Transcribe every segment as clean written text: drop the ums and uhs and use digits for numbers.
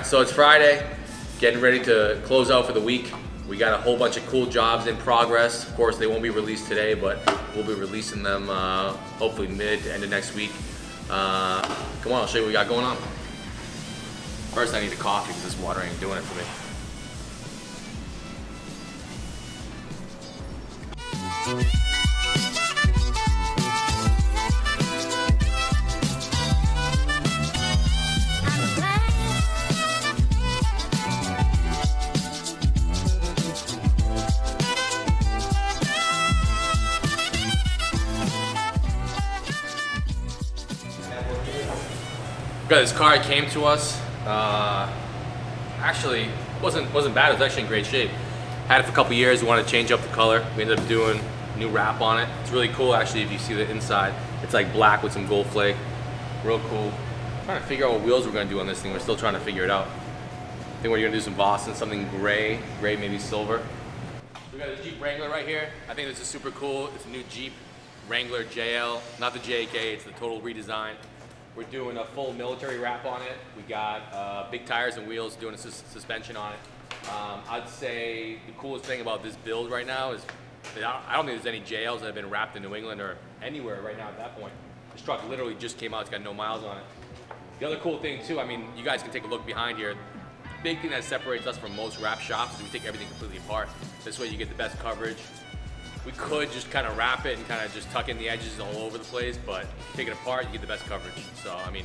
Alright, so it's Friday, getting ready to close out for the week. We got a whole bunch of cool jobs in progress. Of course, they won't be released today, but we'll be releasing them hopefully mid to end of next week. Come on, I'll show you what we got going on. First, I need a coffee because this water ain't doing it for me. Got this car, it came to us. Actually, wasn't bad. It was actually in great shape. Had it for a couple years. We wanted to change up the color. We ended up doing new wrap on it. It's really cool, actually. If you see the inside, it's like black with some gold flake. Real cool. Trying to figure out what wheels we're gonna do on this thing. We're still trying to figure it out. I think we're gonna do some Boston, something gray, maybe silver. We got a Jeep Wrangler right here. I think this is super cool. It's a new Jeep Wrangler JL, not the JK. It's the total redesign. We're doing a full military wrap on it. We got big tires and wheels, doing a suspension on it. I'd say the coolest thing about this build right now is I don't think there's any JLs that have been wrapped in New England or anywhere right now at that point. This truck literally just came out, it's got no miles on it. The other cool thing too, I mean, you guys can take a look behind here. The big thing that separates us from most wrap shops is we take everything completely apart. This way you get the best coverage. We could just kind of wrap it and kind of just tuck in the edges all over the place, but take it apart, you get the best coverage. So, I mean,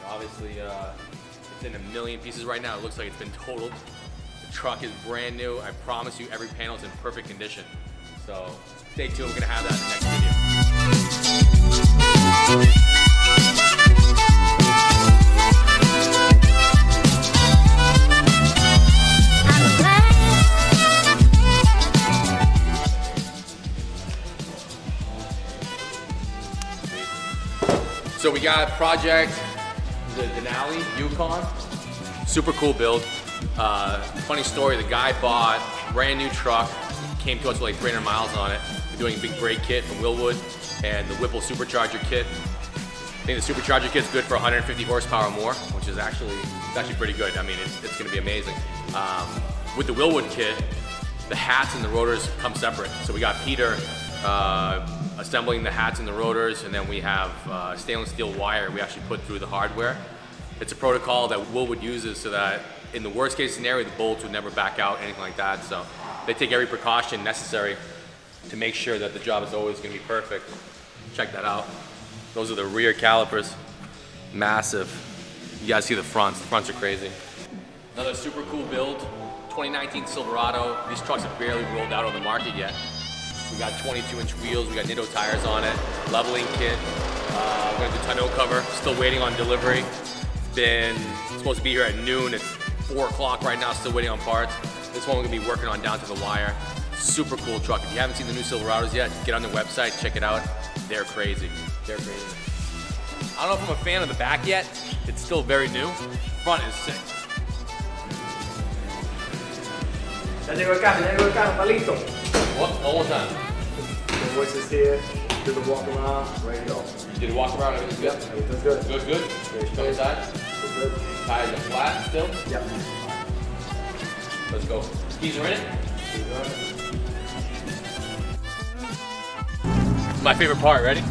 obviously, it's in a million pieces right now. It looks like it's been totaled. The truck is brand new. I promise you, every panel is in perfect condition. So, stay tuned. We're gonna have that in the next video. So we got project, the Denali Yukon. Super cool build. Funny story, the guy bought a brand new truck, came to us with like 300 miles on it. We're doing a big brake kit from Willwood and the Whipple Supercharger kit. I think the Supercharger kit's good for 150 horsepower or more, which is actually pretty good. I mean, it's gonna be amazing. With the Willwood kit, the hats and the rotors come separate. So we got Peter assembling the hats and the rotors, and then we have stainless steel wire we actually put through the hardware. It's a protocol that Willwood uses so that in the worst case scenario, the bolts would never back out, anything like that. So they take every precaution necessary to make sure that the job is always gonna be perfect. Check that out. Those are the rear calipers, massive. You guys see the fronts are crazy. Another super cool build, 2019 Silverado. These trucks have barely rolled out on the market yet. We got 22-inch wheels, we got Nitto tires on it, leveling kit. We're gonna do tonneau cover, still waiting on delivery. It's supposed to be here at noon, it's 4 o'clock right now, still waiting on parts. This one we're gonna be working on down to the wire. Super cool truck. If you haven't seen the new Silverados yet, get on their website, check it out. They're crazy, they're crazy. I don't know if I'm a fan of the back yet. It's still very new. Front is sick. Ya llegó el carro, está listo. One more time. The voice is here, do the walk around, ready to go. You did a walk around, everything's good? Yep, everything's good. Good, good? Come inside. Good. Tires are flat still? Yep. Let's go. Keys are in it? My favorite part, ready?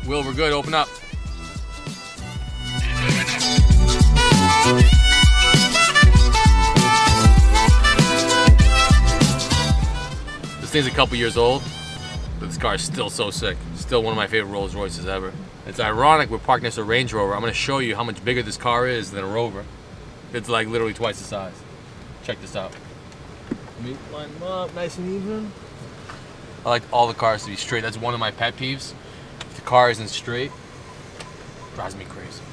Will, we're good, open up. This thing's a couple years old, but this car is still so sick. Still one of my favorite Rolls Royces ever. It's ironic we're parked next to a Range Rover. I'm gonna show you how much bigger this car is than a Rover. It's like literally twice the size. Check this out. Let me line them up nice and even. I like all the cars to be straight. That's one of my pet peeves. If the car isn't straight, it drives me crazy.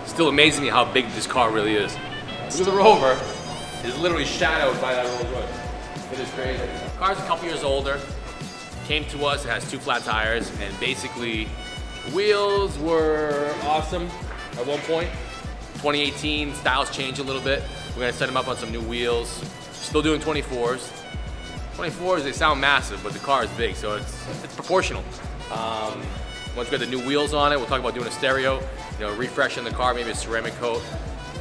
Still amazing me how big this car really is. Look at the Rover. It's literally shadowed by that Rolls Royce. It is crazy. The car's a couple years older. Came to us, it has 2 flat tires, and basically wheels were awesome at one point. 2018, styles changed a little bit. We're gonna set them up on some new wheels. Still doing 24s. 24s, they sound massive, but the car is big, so it's proportional. Once we got the new wheels on it, we'll talk about doing a stereo, you know, refreshing the car, maybe a ceramic coat.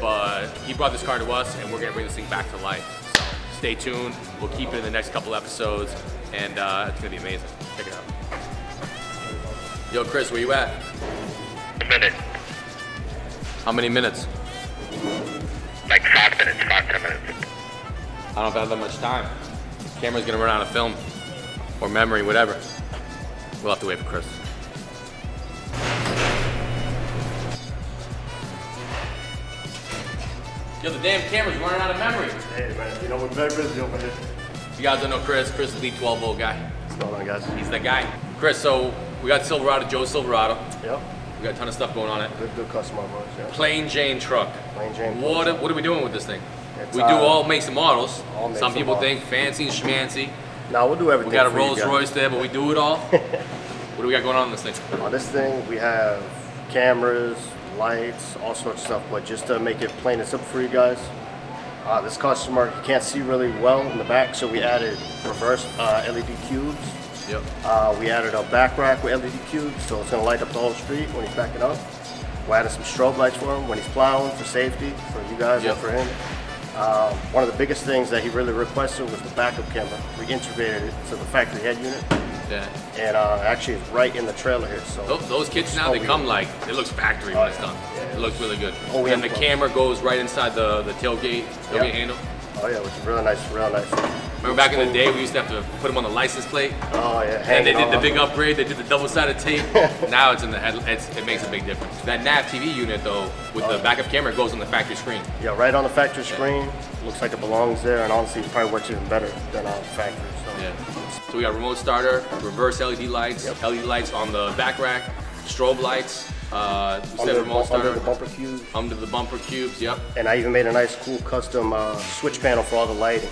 But he brought this car to us, and we're gonna bring this thing back to life. So stay tuned. We'll keep it in the next couple episodes, and it's gonna be amazing. Check it out. Yo, Chris, where you at? A minute. How many minutes? Like 5 minutes, 5-10 minutes. I don't know if I have that much time. Camera's gonna run out of film or memory, whatever. We'll have to wait for Chris. Yo, the damn camera's running out of memory. Hey man, you know we're very busy over here. You guys don't know Chris. Chris is the 12-volt guy. What's going on, guys? He's the guy. Chris, so we got Silverado, Joe's Silverado. Yep. We got a ton of stuff going on it. Good customer voice, yeah. Plain Jane truck. Plain Jane. What are we doing with this thing? It's, we do all makes and models. All makes Some and people models. think fancy and schmancy. No, we'll do everything. We got a for you Rolls guys. Royce there, but we do it all. What do we got going on in this thing? On this thing, we have cameras, lights, all sorts of stuff, but just to make it plain and simple for you guys, this customer, he can't see really well in the back, so we added reverse LED cubes. Yep. We added a back rack with LED cubes, so it's going to light up the whole street when he's backing up. We added some strobe lights for him when he's plowing, for safety, for you guys Yep. and for him. One of the biggest things that he really requested was the backup camera. We integrated it to the factory head unit, Yeah. and actually it's right in the trailer here. So Those kits now, they come like, it looks factory when it's done. Yeah. It looks really good. Oh, And the yeah. camera goes right inside the tailgate handle. Oh yeah, which is real nice, real nice. Remember back in the day, we used to have to put them on the license plate? Oh yeah, And they hanging did the off. big upgrade, they did the double-sided tape. Now it's in the head, it makes a big difference. That nav TV unit though, with the backup camera, goes on the factory screen. Yeah, right on the factory screen. Looks like it belongs there, and honestly, it probably works even better than on the factory. So. Yeah. So we got remote starter, reverse LED lights, Yep. LED lights on the back rack, strobe lights, we said Under, remote starter, under the bumper cube. under the bumper cubes, yep. And I even made a nice, cool custom switch panel for all the lighting,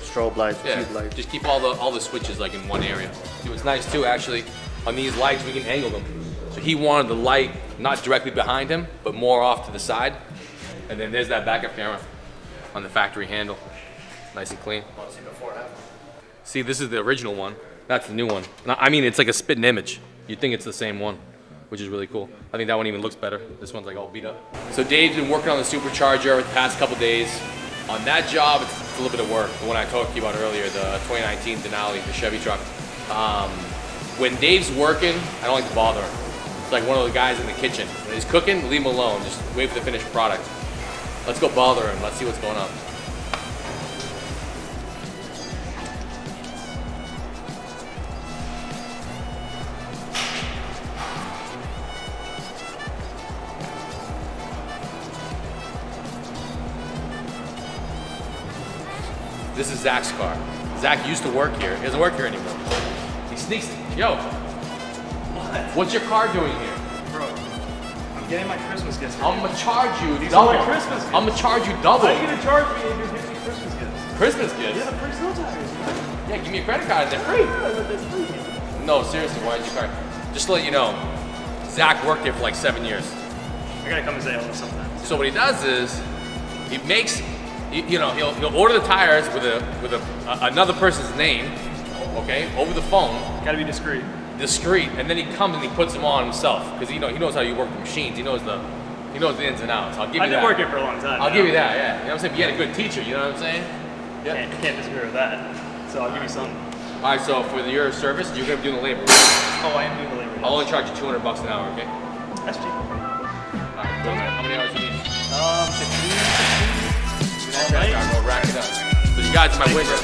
strobe lights, Yeah, cube lights. just keep all the switches like in one area. What's nice too, actually, on these lights we can angle them. So he wanted the light not directly behind him, but more off to the side. And then there's that backup camera on the factory handle, nice and clean. See, this is the original one. That's the new one. I mean, it's like a spitting image. You'd think it's the same one, which is really cool. I think that one even looks better. This one's like all beat up. So Dave's been working on the Supercharger the past couple days. On that job, it's a little bit of work. The one I talked to you about earlier, the 2019 Denali, the Chevy truck. When Dave's working, I don't like to bother him. It's like one of the guys in the kitchen. When he's cooking, leave him alone. Just wait for the finished product. Let's go bother him. Let's see what's going on. This is Zach's car. Zach used to work here. He doesn't work here anymore. He sneaks it. Yo, what's your car doing here? Bro, I'm getting my Christmas gifts. I'm gonna charge you These double. are my Christmas gifts. I'm gonna charge you double. How are you gonna charge me if you're giving me Christmas gifts? Christmas gifts? Yeah, free snow tires. Yeah, give me a credit card and they're free. Yeah, but that's free. No, seriously, why did you card? Just to let you know, Zach worked here for like 7 years. I gotta come and say hello sometimes. So what he does is, he makes, you know, he'll order the tires with another person's name, okay, over the phone, Gotta be discreet. discreet, and then he comes and he puts them on himself because he knows how you work the machines. He knows the ins and outs. I'll give you I've that. been working for a long time. I'll now. give you that. Yeah, you know what I'm saying. But you had a good teacher. You know what I'm saying? Yeah. Can't disagree with that. So I'll give you some. All right. So for your service, you're gonna be doing the labor. Oh, I am doing the labor. I'll only charge you $200 an hour. Okay. That's cheap. All right. Cool. How many hours do you need? 15. All right. I'll rack it up. So you guys, my window.